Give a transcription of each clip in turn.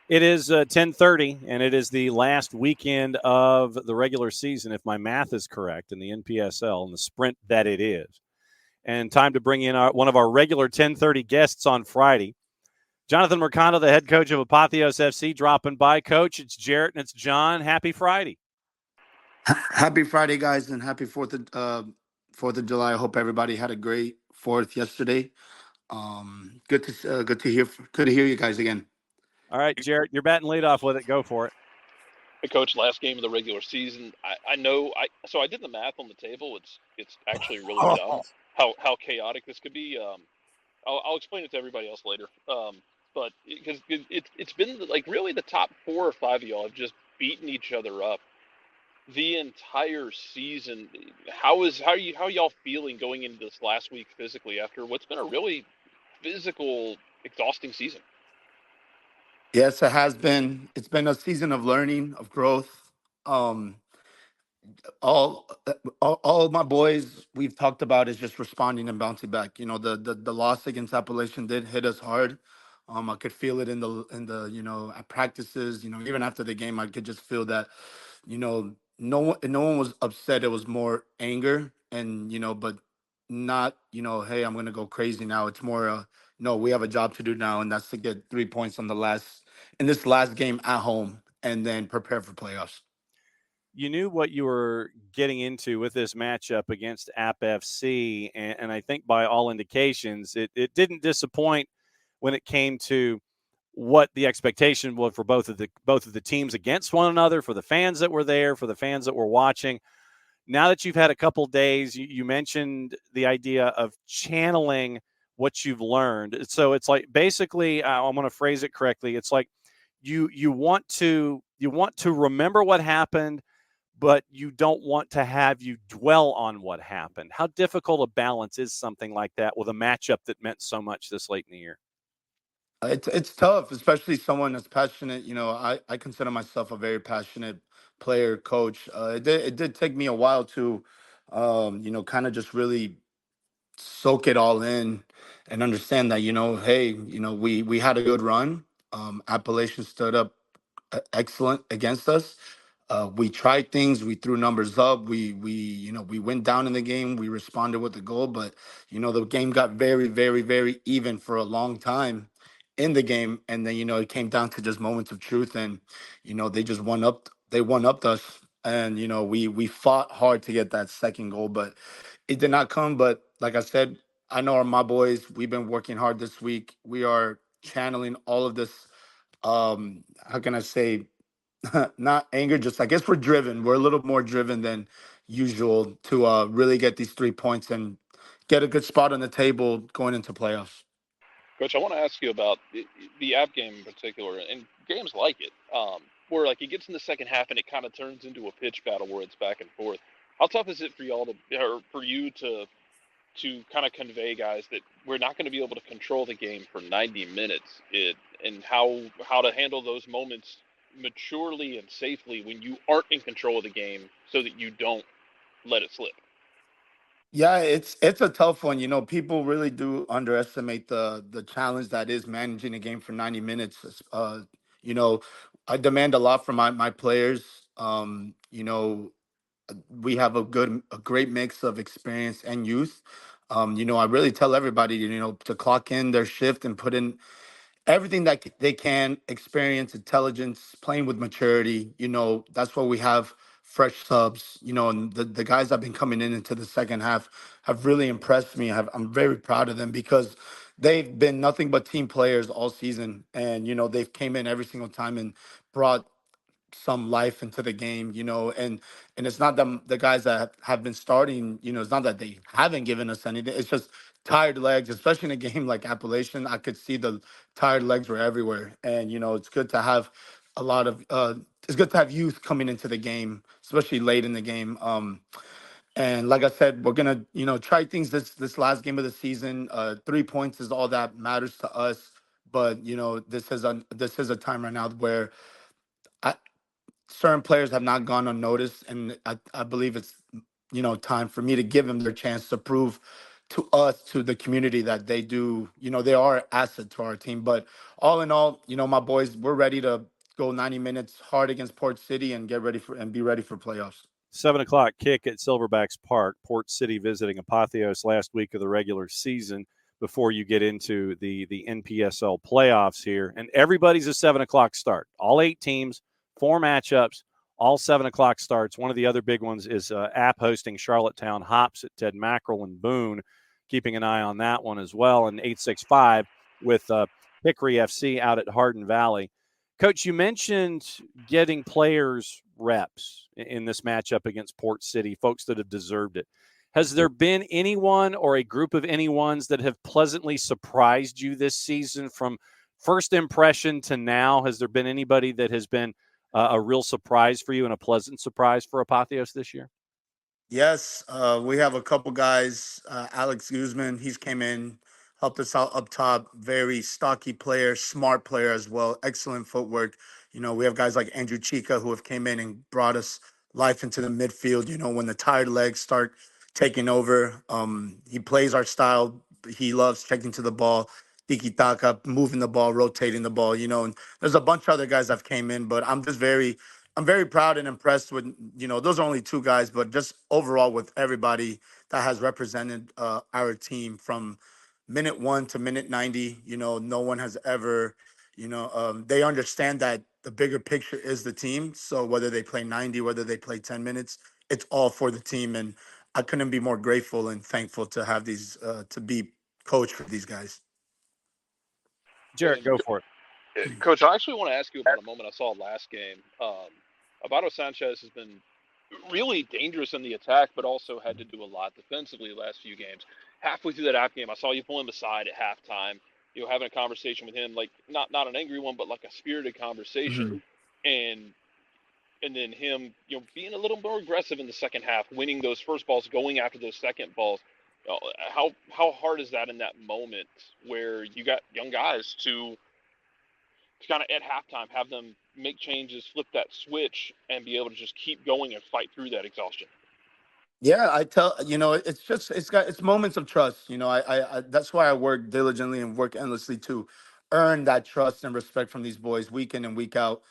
It is 10:30, and it is the last weekend of the regular season, if my math is correct, in the NPSL and the sprint that it is. And time to bring in one of our regular 10:30 guests on Friday. Jonathan Mercado, the head coach of Apotheos FC, dropping by. Coach, it's Jarrett and it's John. Happy Friday. Happy Friday, guys, and happy Fourth of July. I hope everybody had a great Fourth yesterday. Good to hear you guys again. All right, Jarrett, you're batting leadoff with it. Go for it. Hey, Coach, last game of the regular season. I know. So I did the math on the table. It's actually really dumb how chaotic this could be. I'll explain it to everybody else later. But because it's been like really the top 4 or 5 of y'all have just beaten each other up the entire season. How are y'all feeling going into this last week physically after what's been a really physical, exhausting season? Yes, it has been. It's been a season of learning, of growth. Um, all my boys we've talked about is just responding and bouncing back. The loss against Appalachian did hit us hard. I could feel it in the at practices. Even after the game, I could just feel that. No one was upset. It was more anger, and but not hey, I'm gonna go crazy now. It's more no, we have a job to do now, and that's to get 3 points in this last game at home, and then prepare for playoffs. You knew what you were getting into with this matchup against App FC, and I think by all indications, it didn't disappoint when it came to what the expectation was for both of the teams against one another, for the fans that were there, for the fans that were watching. Now that you've had a couple days, you mentioned the idea of channeling what you've learned. So it's like basically, I'm going to phrase it correctly. It's like you want to remember what happened, but you don't want to have you dwell on what happened. How difficult a balance is something like that with a matchup that meant so much this late in the year? It's tough, especially someone that's passionate. I consider myself a very passionate player, coach. It did take me a while to, kind of just really soak it all in and understand that, hey, we had a good run. Appalachian stood up excellent against us. We tried things. We threw numbers up. We went down in the game. We responded with the goal, but the game got very, very, very even for a long time in the game, and then it came down to just moments of truth, and they just one up. They one upped us, and we fought hard to get that second goal, but it did not come. But like I said, I know my boys. We've been working hard this week. We are channeling all of this. How can I say? Not anger, just I guess we're driven. We're a little more driven than usual to really get these 3 points and get a good spot on the table going into playoffs. Coach, I want to ask you about the app game in particular, and games like it, where like it gets in the second half and it kind of turns into a pitch battle where it's back and forth. How tough is it for y'all or for you to kind of convey guys that we're not going to be able to control the game for 90 minutes, and how to handle those moments maturely and safely when you aren't in control of the game, so that you don't let it slip? Yeah, it's a tough one. People really do underestimate the challenge that is managing a game for 90 minutes. You know, I demand a lot from my players. We have a great mix of experience and youth. I really tell everybody, to clock in their shift and put in everything that they can, experience, intelligence, playing with maturity. That's why we have fresh subs. And the guys that have been coming in into the second half have really impressed me. I'm very proud of them because they've been nothing but team players all season, and they've came in every single time and brought some life into the game, and it's not that the guys that have been starting, it's not that they haven't given us anything. It's just tired legs, especially in a game like Appalachian. I could see the tired legs were everywhere, and it's good to have a lot of it's good to have youth coming into the game, especially late in the game. And like I said, we're gonna try things this last game of the season. 3 points is all that matters to us, but this is a time right now where certain players have not gone unnoticed, and I believe it's time for me to give them their chance to prove to us, to the community that they do. They are an asset to our team. But all in all, my boys, we're ready to go 90 minutes hard against Port City and be ready for playoffs. 7:00 kick at Silverbacks Park. Port City visiting Apotheos last week of the regular season before you get into the NPSL playoffs here. And everybody's a 7:00 start. All 8 teams, 4 matchups, all 7:00 starts. One of the other big ones is App hosting Charlottetown Hops at Ted Mackerel and Boone, keeping an eye on that one as well. And 865 with Hickory FC out at Hardin Valley. Coach, you mentioned getting players reps in this matchup against Port City, folks that have deserved it. Has there been anyone or a group of anyones that have pleasantly surprised you this season from first impression to now? Has there been anybody that has been a real surprise for you and a pleasant surprise for Apotheos this year? Yes, we have a couple guys. Alex Guzman, he's came in, helped us out up top. Very stocky player, smart player as well. Excellent footwork. We have guys like Andrew Chica who have came in and brought us life into the midfield. When the tired legs start taking over, he plays our style. He loves checking to the ball, tiki taka, moving the ball, rotating the ball. And there's a bunch of other guys that have came in, but I'm very proud and impressed with, those are only 2 guys, but just overall with everybody that has represented our team from minute 1 to minute 90. No one has ever, they understand that the bigger picture is the team. So whether they play 90, whether they play 10 minutes, it's all for the team. And I couldn't be more grateful and thankful to have these, to be coach for these guys. Jarrett, go for it. Coach, I actually want to ask you about a moment I saw last game. Abato Sanchez has been really dangerous in the attack, but also had to do a lot defensively the last few games. Halfway through that app game, I saw you pull him aside at halftime, having a conversation with him, like not an angry one, but like a spirited conversation. Mm-hmm. And then him, being a little more aggressive in the second half, winning those first balls, going after those second balls. How hard is that in that moment where you got young guys to kind of at halftime have them make changes, flip that switch, and be able to just keep going and fight through that exhaustion? Yeah, it's moments of trust. I that's why I work diligently and work endlessly to earn that trust and respect from these boys week in and week out.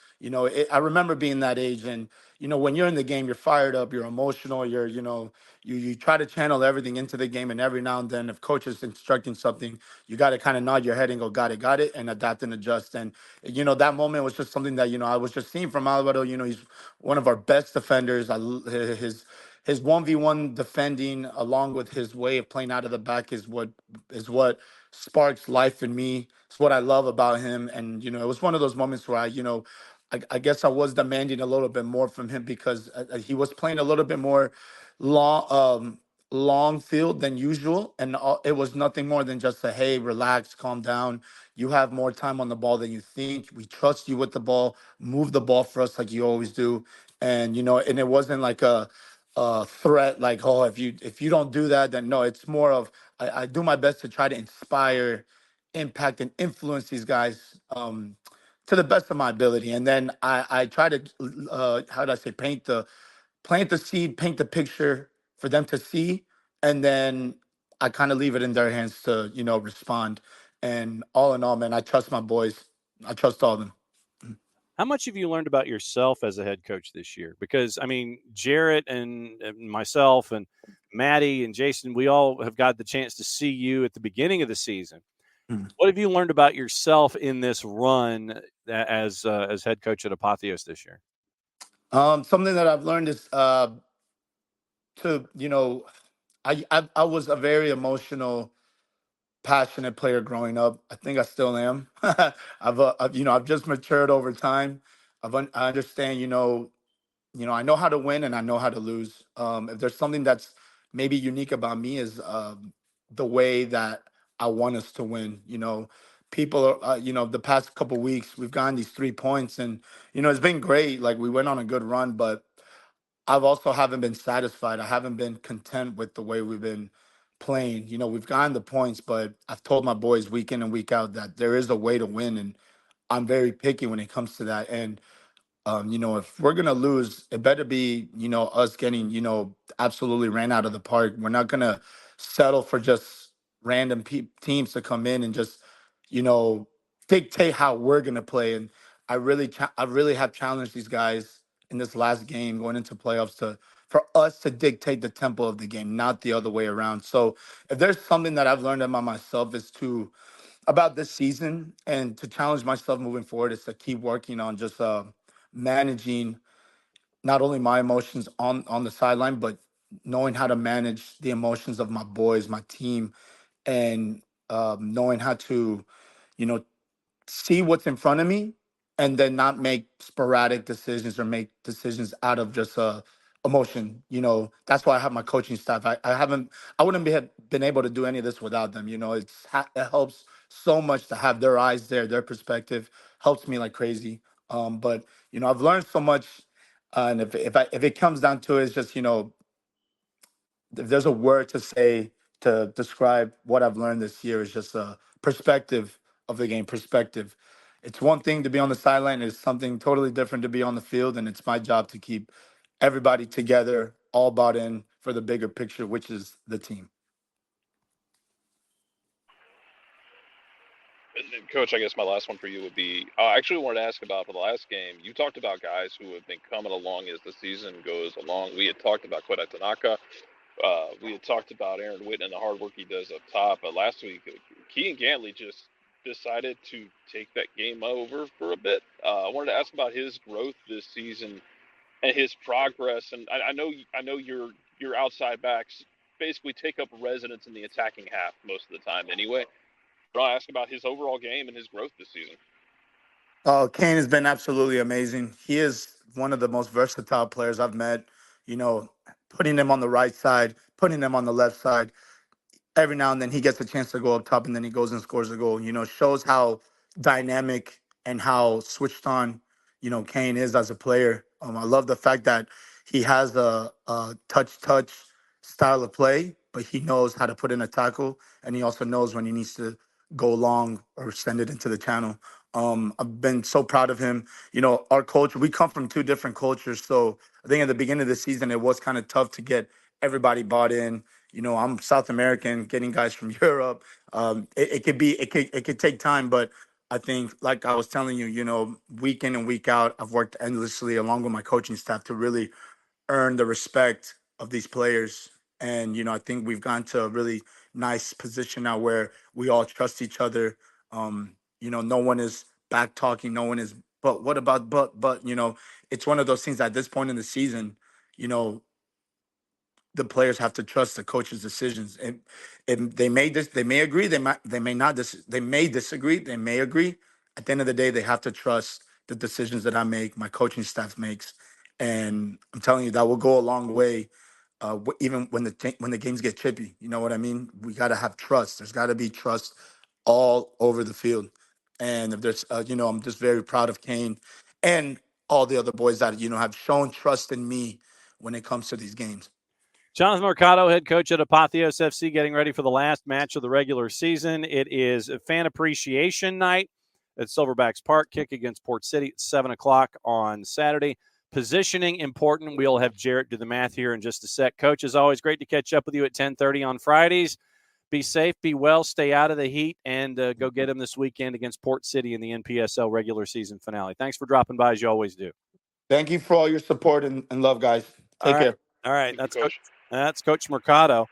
I remember being that age, and when you're in the game, you're fired up, you're emotional, you try to channel everything into the game, and every now and then, if coach is instructing something, you got to kind of nod your head and go, got it, and adapt and adjust. And that moment was just something that I was just seeing from Alvaro. He's one of our best defenders. His 1v1 defending, along with his way of playing out of the back, is what sparks life in me. It's what I love about him. And it was one of those moments where I guess I was demanding a little bit more from him, because he was playing a little bit more long field than usual, and it was nothing more than just a, hey, relax, calm down. You have more time on the ball than you think. We trust you with the ball. Move the ball for us like you always do. And and it wasn't like a threat, like, oh, if you don't do that, then no. It's more of, I do my best to try to inspire, impact, and influence these guys to the best of my ability. And then I try to how do I say, plant the seed, paint the picture for them to see, and then I kind of leave it in their hands to respond. And all in all, man, I trust my boys. I trust all of them. How much have you learned about yourself as a head coach this year? Because, Jarrett and myself and Maddie and Jason, we all have got the chance to see you at the beginning of the season. Mm-hmm. What have you learned about yourself in this run as head coach at Apotheos this year? Something that I've learned is I was a very emotional, passionate player growing up. I think I still am. I've just matured over time. I understand, I know how to win and I know how to lose. If there's something that's maybe unique about me, is the way that I want us to win. People are, the past couple weeks we've gotten these 3 points, and it's been great. Like, we went on a good run, but I've also haven't been satisfied. I haven't been content with the way we've been playing. We've gotten the points, but I've told my boys week in and week out that there is a way to win, and I'm very picky when it comes to that. And if we're gonna lose, it better be us getting absolutely ran out of the park. We're not gonna settle for just random teams to come in and just, you know, dictate how we're gonna play. And I really have challenged these guys in this last game going into playoffs for us to dictate the tempo of the game, not the other way around. So if there's something that I've learned about myself is about this season and to challenge myself moving forward is to keep working on just managing not only my emotions on the sideline, but knowing how to manage the emotions of my boys, my team, and knowing how to, you know, see what's in front of me and then not make sporadic decisions or make decisions out of just emotion. You know, that's why I have my coaching staff. I wouldn't have been able to do any of this without them. You know, it helps so much to have their eyes there, their perspective helps me like crazy. But you know, I've learned so much, and if it comes down to it, it's just, you know, if there's a word to say to describe what I've learned this year, is just a perspective of the game. Perspective. It's one thing to be on the sideline; it's something totally different to be on the field, and it's my job to keep everybody together, all bought in for the bigger picture, which is the team. And Coach, I guess my last one for you would be, I actually wanted to ask about for the last game. You talked about guys who have been coming along as the season goes along. We had talked about Kodai Tanaka. We had talked about Aaron Witten and the hard work he does up top. But last week, Keegan Gantley just decided to take that game over for a bit. I wanted to ask about his growth this season and his progress. And I know your outside backs basically take up residence in the attacking half most of the time anyway. But I'll ask about his overall game and his growth this season. Oh, Kane has been absolutely amazing. He is one of the most versatile players I've met. You know, putting him on the right side, putting him on the left side, every now and then he gets a chance to go up top and then he goes and scores a goal. You know, shows how dynamic and how switched on, you know, Kane is as a player. I love the fact that he has a touch style of play, but he knows how to put in a tackle and he also knows when he needs to go long or send it into the channel. I've been so proud of him. You know, our culture, we come from two different cultures. So I think at the beginning of the season, it was kind of tough to get everybody bought in. You know, I'm South American, getting guys from Europe. It could take time, but I think, like I was telling you, you know, week in and week out, I've worked endlessly along with my coaching staff to really earn the respect of these players. And, you know, I think we've gone to a really nice position now where we all trust each other. You know, no one is back talking, no one is, but what about, you know, it's one of those things at this point in the season, you know, the players have to trust the coach's decisions, and they may agree, they may not, they may disagree, they may agree. At the end of the day, they have to trust the decisions that I make, my coaching staff makes, and I'm telling you that will go a long way. Even when the games get chippy, you know what I mean. We got to have trust. There's got to be trust all over the field, and if there's, you know, I'm just very proud of Kane and all the other boys that, you know, have shown trust in me when it comes to these games. Jon Mercado, head coach at Apotheos FC, getting ready for the last match of the regular season. It is a fan appreciation night at Silverbacks Park. Kick against Port City at 7 o'clock on Saturday. Positioning important. We'll have Jarrett do the math here in just a sec. Coach, as always, great to catch up with you at 10:30 on Fridays. Be safe, be well, stay out of the heat, and go get them this weekend against Port City in the NPSL regular season finale. Thanks for dropping by, as you always do. Thank you for all your support and love, guys. Take care. All right. Thank you, Coach. That's Coach Mercado.